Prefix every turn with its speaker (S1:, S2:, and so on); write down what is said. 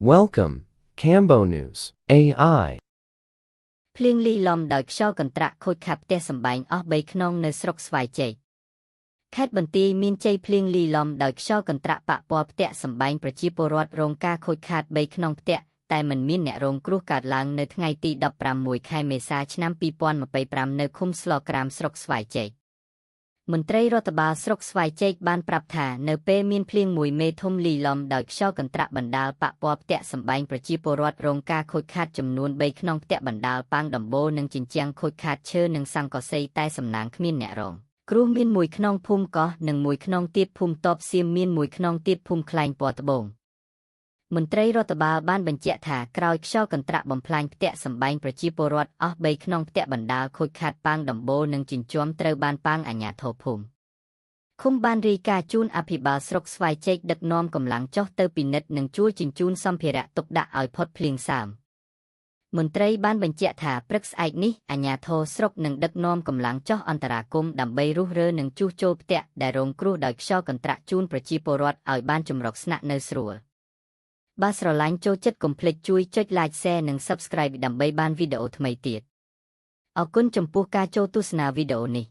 S1: Welcome, Cambo News, AI.
S2: ភ្លៀងលីលំដោយខ្យល់កន្ត្រាក់ខូចខាតផ្ទះសម្បែងអស់3ខ្នងនៅស្រុកស្វាយជ័យខេត្តបន្ទាយមានជ័យភ្លៀងលីលំដោយខ្យល់កន្ត្រាក់ប៉ះពាល់ផ្ទះសម្បែងប្រជាពលរដ្ឋរងការខូចខាត3ខ្នងផ្ទះតែមិនមានអ្នករងគ្រោះកើតឡើងនៅថ្ងៃទី16ខែមេសាឆ្នាំ2025នៅឃុំស្លក្រាមស្រុកស្វាយជ័យមន្ត្រីរដ្ឋបាលស្រុកស្វាយជ័យបានប្រាប់ថានៅពេលមានភ្លៀងមួយមេធំលីលំដោយខ្យល់កន្ត្រាក់បណ្ដាលប៉ះពាល់ផ្ទះសម្បែងប្រជាពលរដ្ឋរងការខូចខាតចំនួន3ខ្នងផ្ទះបណ្ដាលប៉ាងដំបូលនិងជញ្ជាំងខូចខាតឈើនិងសង្កសីតែសំណាងគ្មានអ្នករងគ្រោះមាន1ខ្នងភូមិកោះនិង1ខ្នងទៀតភូមិតបសៀមមាន1ខ្នងទៀតភូមិខ្លែងពណ៌ត្បូងមន្ត្រីរដ្ឋបាលបានបញ្ជាក់ថាក្រោយខ្យល់កន្ត្រាក់បំផ្លាញផ្ទះសម្បែងប្រជាពលរដ្ឋអស់3ខ្នងផ្ទះបណ្ដាលខូចខាតប៉ាងដំបូលនិងជញ្ជាំងត្រូវបានប៉ាងអាជ្ញាធរភូមិឃុំបានរាយការណ៍ជូនអភិបាលស្រុកស្វាយជ័យដឹកនាំកម្លាំងចុះទៅពិនិត្យនិងជួយជញ្ជូនសម្ភារៈទុកដាក់ឲ្យផុតភ្លៀងសើមមន្ត្រីបានបញ្ជាក់ថាព្រឹកស្អែកនេះអាជ្ញាធរស្រុកនឹងដឹកនាំកម្លាំងចុះអន្តរាគមន៍ដើម្បីរុះរើនិងជួសជុលផ្ទះដែលរងគ្រោះដោយខ្យល់កន្ត្រាក់ជូនប្រជាពលរដ្ឋឲ្យបានចម្រុកស្នាក់នៅស្រួលបើស្រឡាញ់ចូលចិត្តកុំភ្លេចជួយចុច Like Share និង Subscribe ដើម្បីបានវីដេអូថ្មីទៀតអរគុណចំពោះការចូលទស្សនាវីដេអូនេះ